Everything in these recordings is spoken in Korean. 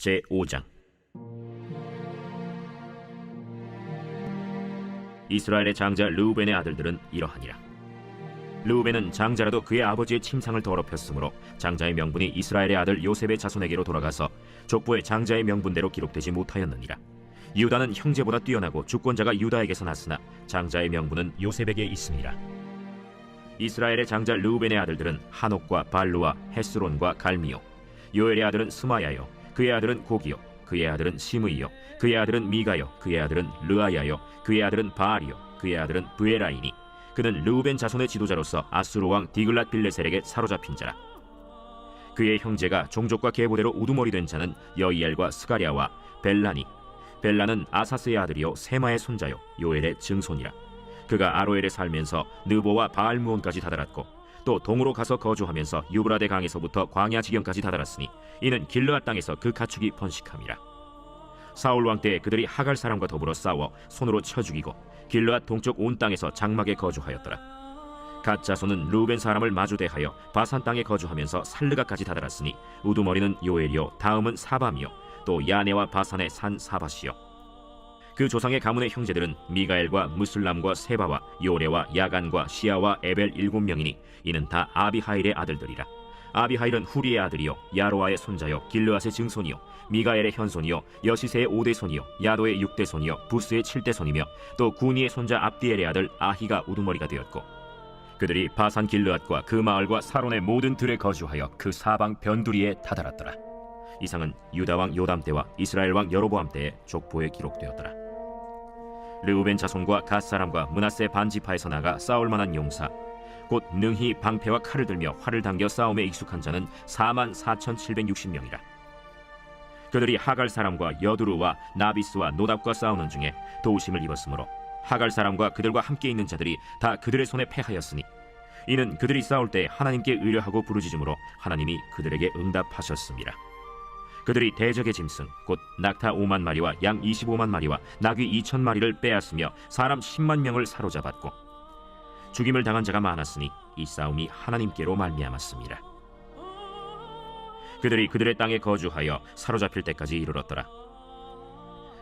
제5장. 이스라엘의 장자 르우벤의 아들들은 이러하니라. 르우벤은 장자라도 그의 아버지의 침상을 더럽혔으므로 장자의 명분이 이스라엘의 아들 요셉의 자손에게로 돌아가서 족보의 장자의 명분대로 기록되지 못하였느니라. 유다는 형제보다 뛰어나고 주권자가 유다에게서 났으나 장자의 명분은 요셉에게 있습니다. 이스라엘의 장자 르우벤의 아들들은 하녹과 발루와 헤스론과 갈미요. 요엘의 아들은 스마야요, 그의 아들은 고기요, 그의 아들은 시므이요, 그의 아들은 미가요, 그의 아들은 르아야요, 그의 아들은 바알이요, 그의 아들은 브에라이니. 그는 르우벤 자손의 지도자로서 아수르 왕 디글랏 빌레셀에게 사로잡힌 자라. 그의 형제가 종족과 계보대로 우두머리 된 자는 여이엘과 스가랴와 벨라니. 벨라는 아사스의 아들이요 세마의 손자요 요엘의 증손이라. 그가 아로엘에 살면서 느보와 바알무온까지 다다랐고 또 동으로 가서 거주하면서 유브라데 강에서부터 광야 지경까지 다다랐으니 이는 길르앗 땅에서 그 가축이 번식함이라. 사울 왕 때에 그들이 하갈 사람과 더불어 싸워 손으로 쳐 죽이고 길르앗 동쪽 온 땅에서 장막에 거주하였더라. 갓 자손은 르우벤 사람을 마주대하여 바산 땅에 거주하면서 살르가까지 다다랐으니 우두머리는 요엘이요 다음은 사밤이요 또 야네와 바산의 산 사밧이요. 그 조상의 가문의 형제들은 미가엘과 무슬람과 세바와 요레와 야간과 시아와 에벨 7명이니 이는 다 아비하일의 아들들이라. 아비하일은 후리의 아들이요 야로아의 손자요 길르앗의 증손이요 미가엘의 현손이요 여시세의 5대손이요 야도의 6대손이요 부스의 7대손이며 또 구니의 손자 압디엘의 아들 아히가 우두머리가 되었고 그들이 바산 길르앗과 그 마을과 사론의 모든 들에 거주하여 그 사방 변두리에 다다랐더라. 이상은 유다왕 요담 때와 이스라엘 왕 여로보암 때의 족보에 기록되었더라. 르우벤 자손과 갓 사람과 므낫세 반지파에서 나가 싸울 만한 용사 곧 능히 방패와 칼을 들며 활을 당겨 싸움에 익숙한 자는 44,760명이라. 그들이 하갈 사람과 여두루와 나비스와 노답과 싸우는 중에 도우심을 입었으므로 하갈 사람과 그들과 함께 있는 자들이 다 그들의 손에 패하였으니 이는 그들이 싸울 때 하나님께 의뢰하고 부르짖음으로 하나님이 그들에게 응답하셨습니다. 그들이 대적의 짐승 곧 낙타 5만 마리와 양 25만 마리와 나귀 2천 마리를 빼앗으며 사람 10만 명을 사로잡았고 죽임을 당한 자가 많았으니 이 싸움이 하나님께로 말미암았습니다. 그들이 그들의 땅에 거주하여 사로잡힐 때까지 이르렀더라.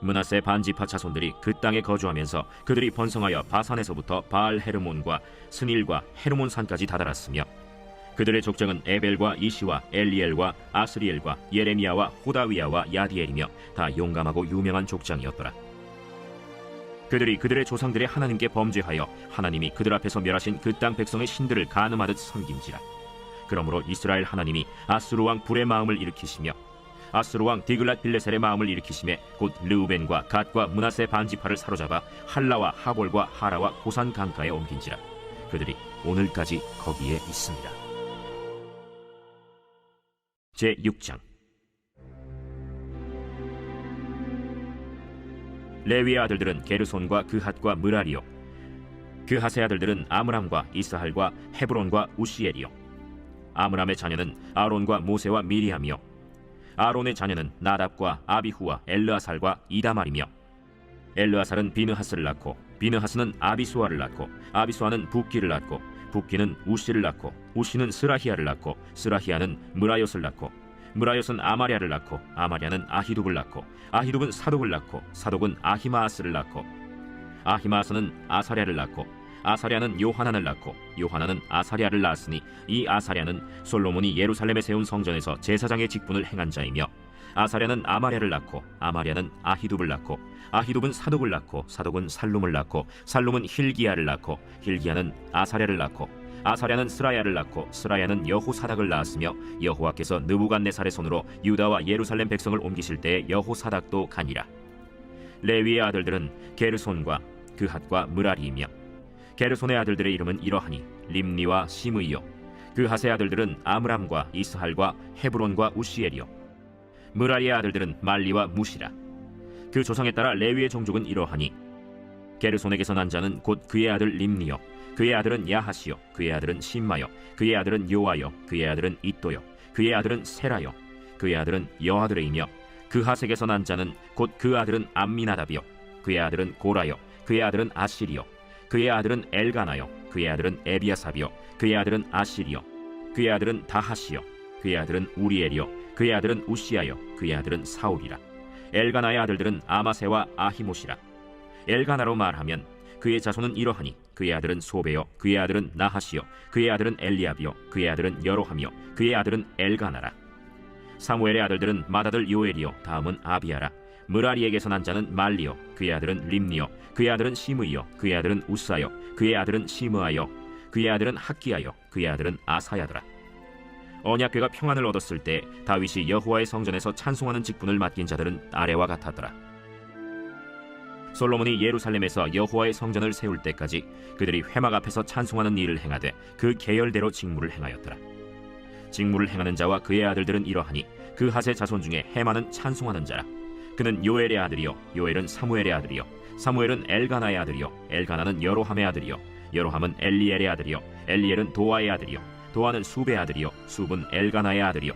므낫세 반지파 자손들이 그 땅에 거주하면서 그들이 번성하여 바산에서부터 바알 헤르몬과 스닐과 헤르몬 산까지 다다랐으며 그들의 족장은 에벨과 이시와 엘리엘과 아스리엘과 예레미야와 호다위야와 야디엘이며 다 용감하고 유명한 족장이었더라. 그들이 그들의 조상들의 하나님께 범죄하여 하나님이 그들 앞에서 멸하신 그 땅 백성의 신들을 간음하듯 섬김지라. 그러므로 이스라엘 하나님이 아수르 왕 불의 마음을 일으키시며 아수르 왕 디글랏 빌레셀의 마음을 일으키심에 곧 르우벤과 갓과 므낫세 반지파를 사로잡아 할라와 하볼과 하라와 고산 강가에 옮긴지라. 그들이 오늘까지 거기에 있습니다. 제6장. 레위의 아들들은 게르손과 그핫과 므라리요. 그핫의 아들들은 아므람과 이스할과 헤브론과 우시엘이요. 아므람의 자녀는 아론과 모세와 미리암이요. 아론의 자녀는 나답과 아비후와 엘르아살과 이다말이며 엘르아살은 비느하스를 낳고 비느하스는 아비수아를 낳고 아비수아는 붓기를 낳고 붓기는 우시를 낳고 우시는 스라히야를 낳고 스라히야는 므라옅을 낳고 므라옅은 아마랴를 낳고 아마랴는 아히둡을 낳고 아히둡은 사독을 낳고 사독은 아히마아스를 낳고 아히마아스는 아사랴를 낳고 아사랴는 요하난을 낳고 요하난은 아사랴를 낳았으니 이 아사랴는 솔로몬이 예루살렘에 세운 성전에서 제사장의 직분을 행한 자이며 아사랴는 아마랴를 낳고 아마랴는 아히둡을 낳고 아히둡은 사독을 낳고 사독은 살룸을 낳고 살룸은 힐기야를 낳고 힐기야는 아사랴를 낳고 아사랴는 스라야를 낳고 스라야는 여호사닥을 낳았으며 여호와께서 느부갓네살의 손으로 유다와 예루살렘 백성을 옮기실 때에 여호사닥도 가니라. 레위의 아들들은 게르손과 그핫과 므라리이며 게르손의 아들들의 이름은 이러하니 림니와 시므이요. 그핫의 아들들은 아므람과 이스할과 헤브론과 우시엘이요. 므라리의 아들들은 말리와 무시라. 그 조상에 따라 레위의 종족은 이러하니 게르손에게서 난 자는 곧 그의 아들 림니요. 그의 아들은 야하시요. 그의 아들은 심마요. 그의 아들은 요아요. 그의 아들은 이또요. 그의 아들은 세라요. 그의 아들은 여아들이며 그핫에게서 난 자는 곧 그 아들은 암미나답이요. 그의 아들은 고라요. 그의 아들은 아시리요. 그의 아들은 엘가나요. 그의 아들은 에비아삽이요. 그의 아들은 아시리요. 그의 아들은 다하시요. 그의 아들은 우리엘이요. 그의 아들은 우시아요 그의 아들은 사울이라. 엘가나의 아들들은 아마세와 아히못이라. 엘가나로 말하면 그의 자손은 이러하니 그의 아들은 소베요 그의 아들은 나하시요 그의 아들은 엘리압이요 그의 아들은 여로함이요 그의 아들은 엘가나라. 사무엘의 아들들은 맏아들 요엘이요 다음은 아비야라. 므라리에게서 난 자는 말리요 그의 아들은 림니요 그의 아들은 시므이요 그의 아들은 우사요 그의 아들은 시므아요 그의 아들은 학기야요 그의 아들은 아사야더라. 언약궤가 평안을 얻었을 때 다윗이 여호와의 성전에서 찬송하는 직분을 맡긴 자들은 아래와 같았더라. 솔로몬이 예루살렘에서 여호와의 성전을 세울 때까지 그들이 회막 앞에서 찬송하는 일을 행하되 그 계열대로 직무를 행하였더라. 직무를 행하는 자와 그의 아들들은 이러하니 그 핫의 자손 중에 헤만은 찬송하는 자라. 그는 요엘의 아들이요 요엘은 사무엘의 아들이요 사무엘은 엘가나의 아들이요 엘가나는 여로함의 아들이요 여로함은 엘리엘의 아들이요 엘리엘은 도아의 아들이요 도아는 숲의 아들이요 숲은 엘가나의 아들이요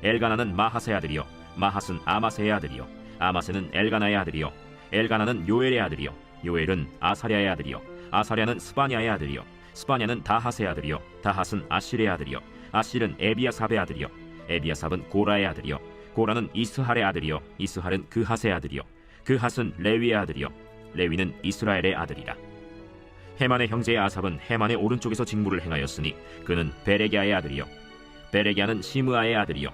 엘가나는 마핫의 아들이요 마핫은 아마세의 아들이요 아마세는 엘가나의 아들이요 엘가나는 요엘의 아들이요 요엘은 아사랴의 아들이요 아사랴는 스바냐의 아들이요 스바냐는 다핫의 아들이요 다핫은 아실의 아들이요 아실은 에비아삽의 아들이요 에비아삽은 고라의 아들이요 고라는 이스할의 아들이요 이스할은 그핫의 아들이요 그핫은 레위의 아들이요 레위는 이스라엘의 아들이라. 헤만의 형제 아삽은 헤만의 오른쪽에서 직무를 행하였으니 그는 베레기아의 아들이요 베레기아는 시므아의 아들이요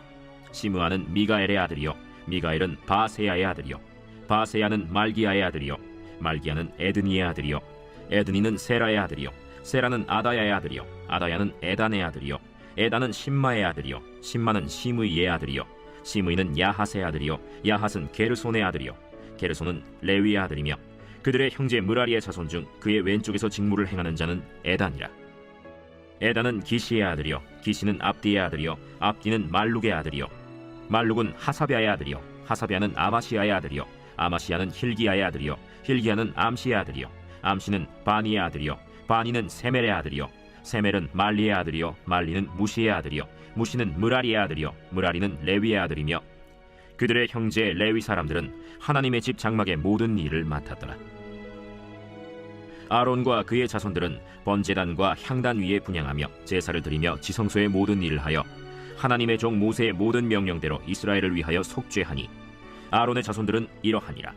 시므아는 미가엘의 아들이요 미가엘은 바세야의 아들이요 바세야는 말기야의 아들이요 말기야는 에드니의 아들이요 에드니는 세라의 아들이요 세라는 아다야의 아들이요 아다야는 에단의 아들이요 에단은 심마의 아들이요 심마는 시므이의 아들이요 시므이는 야핫의 아들이요 야핫은 게르손의 아들이요 게르손은 레위의 아들이며 그들의 형제 므라리의 자손 중 그의 왼쪽에서 직무를 행하는 자는 에단이라. 에단은 기시의 아들이요 기시는 압디의 아들이요 압디는 말룩의 아들이요 말룩은 하사비아의 아들이요 하사비아는 아마시아의 아들이요 아마시아는 힐기야의 아들이요 힐기야는 암시의 아들이요 암시는 바니의 아들이요 바니는 세멜의 아들이요 세멜은 말리의 아들이요 말리는 무시의 아들이요 무시는 므라리의 아들이요 므라리는 레위의 아들이며 그들의 형제 레위 사람들은 하나님의 집 장막의 모든 일을 맡았더라. 아론과 그의 자손들은 번제단과 향단 위에 분향하며 제사를 드리며 지성소의 모든 일을 하여 하나님의 종 모세의 모든 명령대로 이스라엘을 위하여 속죄하니 아론의 자손들은 이러하니라.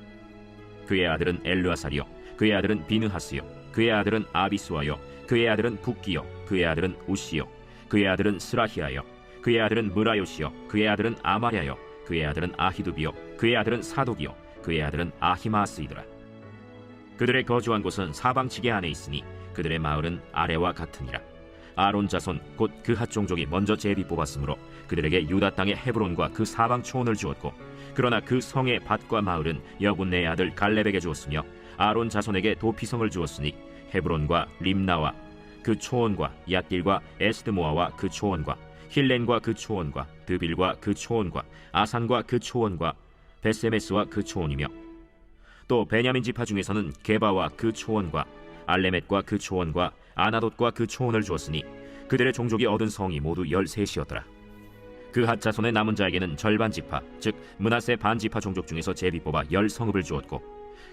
그의 아들은 엘르아살이요 그의 아들은 비느하스요 그의 아들은 아비수아요 그의 아들은 붓기요 그의 아들은 우시요 그의 아들은 스라히아요 그의 아들은 므라요시요 그의 아들은 아마랴요 그의 아들은 아히두비요 그의 아들은 사독이요 그의 아들은 아히마스이더라. 그들의 거주한 곳은 사방지게 안에 있으니 그들의 마을은 아래와 같으니라. 아론 자손 곧 그핫 종족이 먼저 제비 뽑았으므로 그들에게 유다 땅의 헤브론과 그 사방 초원을 주었고 그러나 그 성의 밭과 마을은 여분네의 아들 갈렙에게 주었으며 아론 자손에게 도피성을 주었으니 헤브론과 림나와 그 초원과 얏길과 에스드모아와 그 초원과 힐렌과 그 초원과 드빌과 그 초원과 아산과 그 초원과 베세메스와 그 초원이며 또 베냐민 지파 중에서는 게바와 그 초원과 알레멧과 그 초원과 아나돗과 그 초원을 주었으니 그들의 종족이 얻은 성이 모두 13이었더라. 그핫 자손의 남은 자에게는 절반 지파 즉 므낫세 반 지파 종족 중에서 제비 뽑아 10성읍을 주었고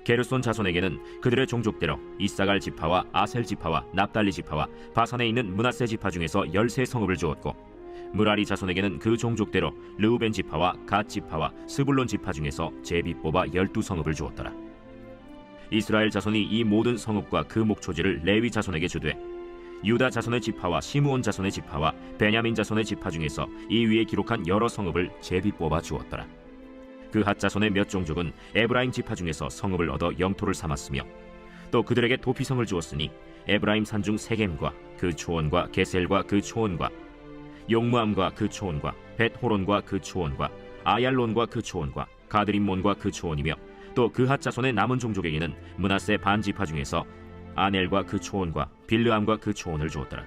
게르손 자손에게는 그들의 종족대로 이사갈 지파와 아셀 지파와 납달리 지파와 바산에 있는 므낫세 지파 중에서 13성읍을 주었고 므라리 자손에게는 그 종족대로 르우벤 지파와 갓 지파와 스불론 지파 중에서 제비 뽑아 12성읍을 주었더라. 이스라엘 자손이 이 모든 성읍과 그 목초지를 레위 자손에게 주되 유다 자손의 지파와 시므온 자손의 지파와 베냐민 자손의 지파 중에서 이 위에 기록한 여러 성읍을 제비 뽑아 주었더라. 그핫 자손의 몇 종족은 에브라임 지파 중에서 성읍을 얻어 영토를 삼았으며 또 그들에게 도피성을 주었으니 에브라임 산중 세겜과 그 초원과 게셀과 그 초원과 용무암과 그 초원과 벳호론과 그 초원과 아얄론과 그 초원과 가드림몬과 그 초원이며 또 그핫 자손의 남은 종족에게는 므낫세 반 지파 중에서 아넬과 그 초원과 빌르암과 그 초원을 주었더라.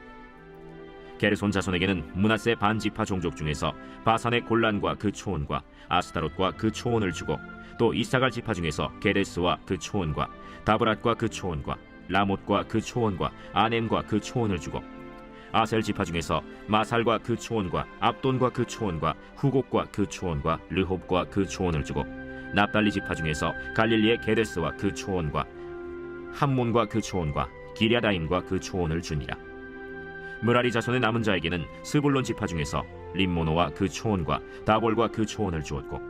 게르손 자손에게는 므낫세 반 지파 종족 중에서 바산의 골란과 그 초원과 아스타롯과 그 초원을 주고 또 이사갈 지파 중에서 게데스와 그 초원과 다브랏과 그 초원과 라못과 그 초원과 아넴과 그 초원을 주고 아셀 지파 중에서 마살과 그 초원과 압돈과 그 초원과 후곡과 그 초원과 르홉과 그 초원을 주고 납달리 지파 중에서 갈릴리의 게데스와 그 초원과 함몬과 그 초원과 기랴다임과 그 초원을 주니라. 므라리 자손의 남은 자에게는 스불론 지파 중에서 림모노와 그 초원과 다볼과 그 초원을 주었고,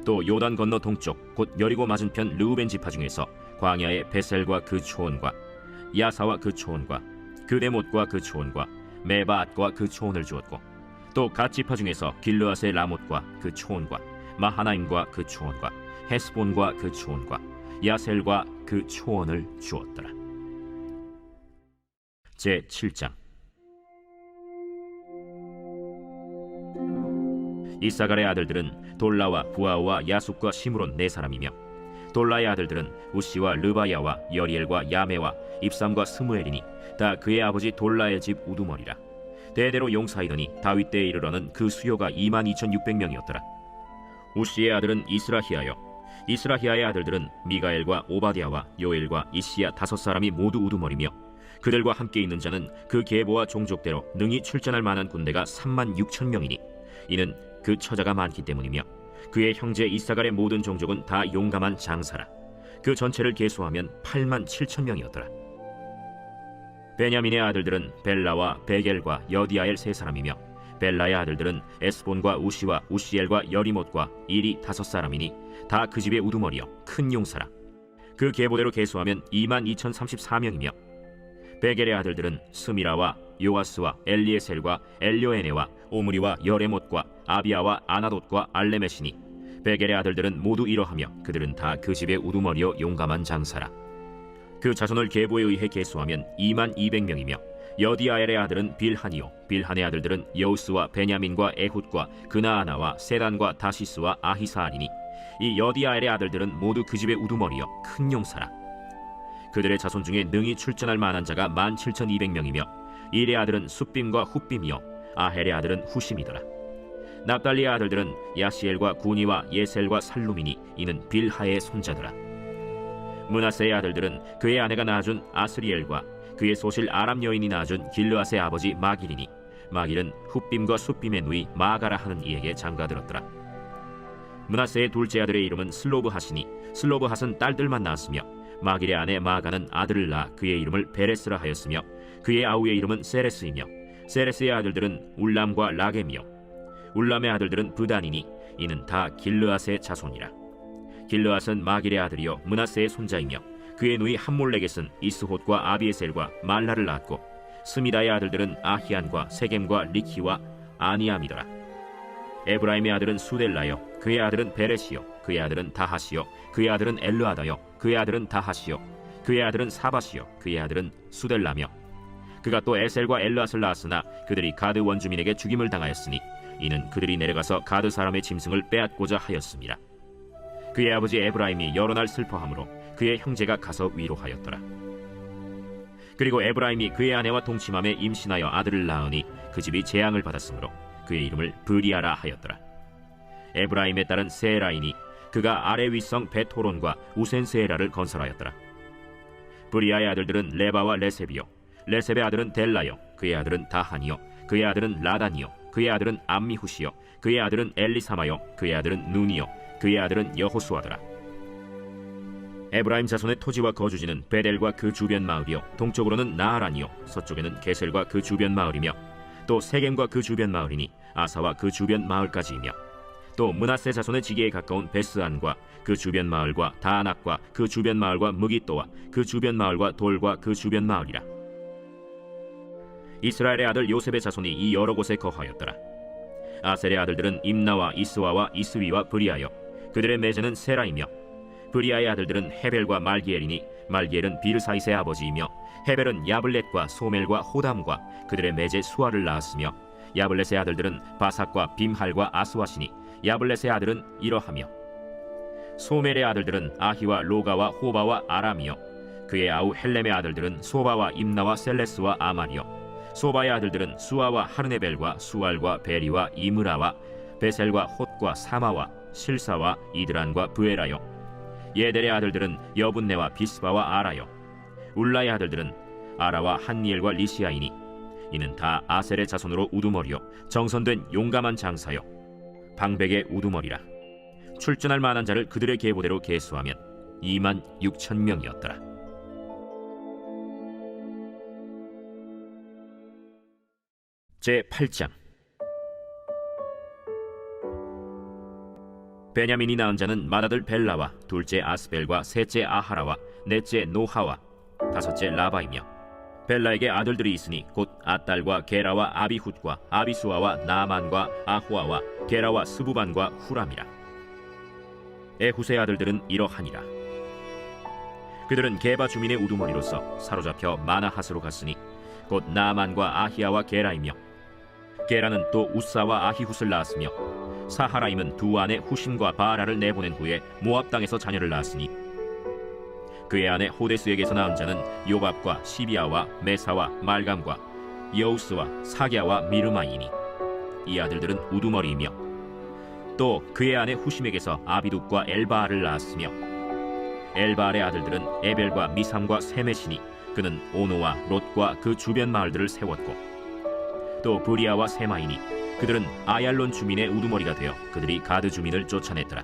또 요단 건너 동쪽 곧 여리고 맞은편 르우벤 지파 중에서 광야의 베셀과 그 초원과 야사와 그 초원과 그데못과 그 초원과 메바앗과 그 초원을 주었고, 또 갓 지파 중에서 길르앗의 라못과 그 초원과 마하나임과 그 초원과 헤스본과 그 초원과 야셀과 그 초원을 주었더라. 제 7장. 이사갈의 아들들은 돌라와 부아와 야숫과 시므론 네 사람이며, 돌라의 아들들은 우시와 르바야와 여리엘과 야메와 입삼과 스무엘이니 다 그의 아버지 돌라의 집 우두머리라. 대대로 용사이더니 다윗 때에 이르러는 그 수요가 22,600명이었더라. 우시의 아들은 이스라히야요, 이스라히야의 아들들은 미가엘과 오바댜와 요엘과 이시야 다섯 사람이 모두 우두머리며, 그들과 함께 있는 자는 그 계보와 종족대로 능히 출전할 만한 군대가 36,000명이니 이는 그 처자가 많기 때문이며, 그의 형제 이사갈의 모든 종족은 다 용감한 장사라. 그 전체를 계수하면 87,000명이었더라. 베냐민의 아들들은 벨라와 베겔과 여디아엘 세 사람이며, 벨라의 아들들은 에스본과 우시와 우시엘과 여리못과 일이 다섯 사람이니 다 그 집의 우두머리여 큰 용사라. 그 계보대로 계수하면 22,034명이며, 베겔의 아들들은 스미라와 요아스와 엘리에셀과 엘료에네와 오므리와 여레못과 아비아와 아나돗과 알레메시니, 베겔의 아들들은 모두 이러하며 그들은 다 그 집의 우두머리요 용감한 장사라. 그 자손을 계보에 의해 계수하면 22,200명이며, 여디아엘의 아들은 빌한이요, 빌한의 아들들은 여우스와 베냐민과 에훗과 그나아나와 세단과 다시스와 아히사알이니 이 여디아엘의 아들들은 모두 그 집의 우두머리요 큰 용사라. 그들의 자손 중에 능히 출전할 만한 자가 17,200명이며, 일의 아들은 숫빔과 훗빔이요 아헬의 아들은 후심이더라. 납달리의 아들들은 야시엘과 구니와 예셀과 살루미니 이는 빌하의 손자더라. 므낫세의 아들들은 그의 아내가 낳아준 아스리엘과 그의 소실 아람 여인이 낳아준 길르앗의 아버지 마길이니, 마길은 훗빔과 숫빔의 누이 마가라 하는 이에게 장가들었더라. 므낫세의 둘째 아들의 이름은 슬로브핫이니 슬로브핫은 딸들만 낳았으며, 마길의 아내 마가는 아들을 낳아 그의 이름을 베레스라 하였으며, 그의 아우의 이름은 세레스이며, 세레스의 아들들은 울람과 라겜이요, 울람의 아들들은 브단이니 이는 다 길르앗의 자손이라. 길르앗은 마길의 아들이요 므낫세의 손자이며, 그의 누이 함몰렉겟은 이스홑과 아비에셀과 말라를 낳았고, 스미다의 아들들은 아히안과 세겜과 리키와 아니암이더라. 에브라임의 아들은 수델라요, 그의 아들은 베레시요, 그의 아들은 다하시요, 그의 아들은 엘르아다요, 그의 아들은 다하시요, 그의 아들은 사바시요, 그의 아들은 수델라며, 그가 또 에셀과 엘르앗을 낳았으나 그들이 가드 원주민에게 죽임을 당하였으니 이는 그들이 내려가서 가드 사람의 짐승을 빼앗고자 하였음이라. 그의 아버지 에브라임이 여러 날 슬퍼하므로 그의 형제가 가서 위로하였더라. 그리고 에브라임이 그의 아내와 동침함에 임신하여 아들을 낳으니 그 집이 재앙을 받았으므로 그의 이름을 브리아라 하였더라. 에브라임의 딸은 세라이니 그가 아래 윗성 베토론과 우센세라를 건설하였더라. 브리아의 아들들은 레바와 레셉이요, 레셉의 아들은 델라요, 그의 아들은 다하니요, 그의 아들은 라단이요, 그의 아들은 암미후시요, 그의 아들은 엘리사마요, 그의 아들은 눈이요, 그의 아들은 여호수아더라. 에브라임 자손의 토지와 거주지는 베델과 그 주변 마을이요, 동쪽으로는 나하란이요, 서쪽에는 게셀과 그 주변 마을이며, 또 세겜과 그 주변 마을이니 아사와 그 주변 마을까지이며, 또 므낫세 자손의 지기에 가까운 베스안과 그 주변 마을과 다낙과 그 주변 마을과 무기또와 그 주변 마을과 돌과 그 주변 마을이라. 이스라엘의 아들 요셉의 자손이 이 여러 곳에 거하였더라. 아셀의 아들들은 임나와 이스와와 이스위와 브리아여, 그들의 매제는 세라이며, 브리아의 아들들은 헤벨과 말기엘이니 말기엘은 비르사이스의 아버지이며, 헤벨은 야블렛과 소멜과 호담과 그들의 매제 수아를 낳았으며, 야블렛의 아들들은 바삭과 빔할과 아스와시니 야블렛의 아들은 이러하며, 소멜의 아들들은 아히와 로가와 호바와 아람이요, 그의 아우 헬렘의 아들들은 소바와 임나와 셀레스와 아말이요, 소바의 아들들은 수아와 하르네벨과 수알과 베리와 이므라와 베셀과 홑과 사마와 실사와 이드란과 브에라요, 예델의 아들들은 여분네와 비스바와 아라요, 울라의 아들들은 아라와 한니엘과 리시아이니 이는 다 아셀의 자손으로 우두머리요 정선된 용감한 장사요 방백의 우두머리라. 출전할 만한 자를 그들의 계보대로 계수하면 26,000명이었더라. 제 8장. 베냐민이 낳은 자는 맏아들 벨라와 둘째 아스벨과 셋째 아하라와 넷째 노하와 다섯째 라바이며, 벨라에게 아들들이 있으니 곧 아딸과 게라와 아비훗과 아비수아와 나만과 아호아와 게라와 스부반과 후람이라. 에훗의 아들들은 이러하니라. 그들은 게바 주민의 우두머리로서 사로잡혀 마나핫으로 갔으니 곧 나만과 아히야와 게라이며, 게라는 또 우사와 아히훗을 낳았으며, 사하라임은 두 아내 후심과 바라를 내보낸 후에 모압 땅에서 자녀를 낳았으니, 그의 아내 호데스에게서 낳은 자는 요밥과 시비아와 메사와 말감과 여우스와 사갸와 미르마이니, 이 아들들은 우두머리이며, 또 그의 아내 후심에게서 아비둡과 엘바알을 낳았으며, 엘바알의 아들들은 에벨과 미삼과 세메시니, 그는 오노와 롯과 그 주변 마을들을 세웠고, 또 브리아와 세마이니, 그들은 아얄론 주민의 우두머리가 되어 그들이 가드 주민을 쫓아냈더라.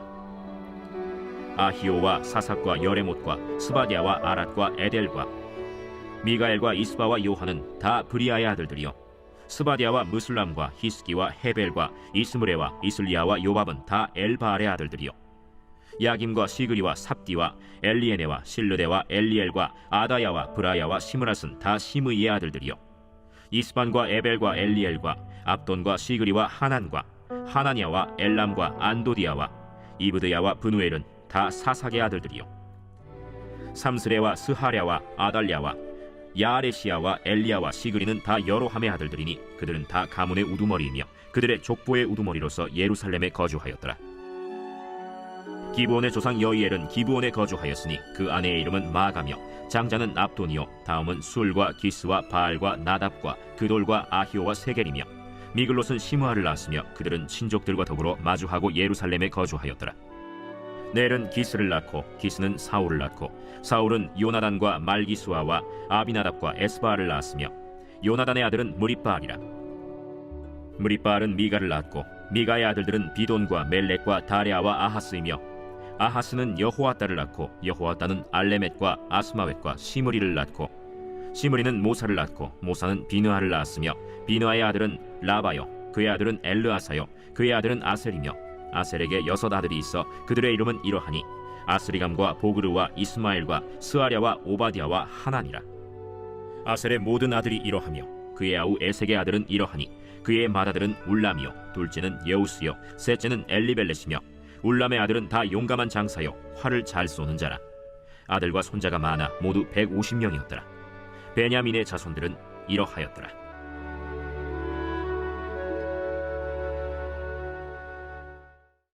아히오와 사삭과 여레못과 스바디아와 아랏과 에델과 미가엘과 이스바와 요한은 다 브리아의 아들들이요, 스바디아와 무슬람과 히스기와 헤벨과 이스므레와 이슬리아와 요밥은 다 엘바알의 아들들이요, 야김과 시그리와 삽디와 엘리에네와 실르데와 엘리엘과 아다야와 브라야와 시므랏은 다 시므이의 아들들이요, 이스반과 에벨과 엘리엘과 압돈과 시그리와 하난과 하나니아와 엘람과 안도디아와 이브드야와 브누엘은 다 사삭의 아들들이요, 삼스레와 스하랴와 아달랴와 야아레시아와 엘리야와 시그리는 다 여로함의 아들들이니 그들은 다 가문의 우두머리이며 그들의 족보의 우두머리로서 예루살렘에 거주하였더라. 기브온의 조상 여이엘은 기브온에 거주하였으니 그 아내의 이름은 마가며 장자는 압돈이요, 다음은 술과 기스와 바알과 나답과 그돌과 아히오와 세겔이며, 미글롯은 시므아를 낳았으며 그들은 친족들과 더불어 마주하고 예루살렘에 거주하였더라. 넬은 기스를 낳고 기스는 사울을 낳고 사울은 요나단과 말기수아와 아비나답과 에스바알을 낳았으며, 요나단의 아들은 무리바알이라. 무리바알은 미가를 낳았고 미가의 아들들은 비돈과 멜렉과 다레아와 아하스이며, 아하스는 여호아따를 낳고 여호아따는 알레멧과 아스마웻과 시므리를 낳고 시므리는 모사를 낳고 모사는 비느하를 낳았으며, 비느하의 아들은 라바요, 그의 아들은 엘르아사요, 그의 아들은 아셀이며, 아셀에게 6 아들이 있어 그들의 이름은 이러하니 아스리감과 보그르와 이스마엘과 스아랴와 오바디아와 하나니라. 아셀의 모든 아들이 이러하며 그의 아우 에색의 아들은 이러하니 그의 맏아들은 울람이요, 둘째는 여우스요, 셋째는 엘리벨렛이며, 울람의 아들은 다 용감한 장사요, 활을 잘 쏘는 자라. 아들과 손자가 많아 모두 150명이었더라. 베냐민의 자손들은 이러하였더라.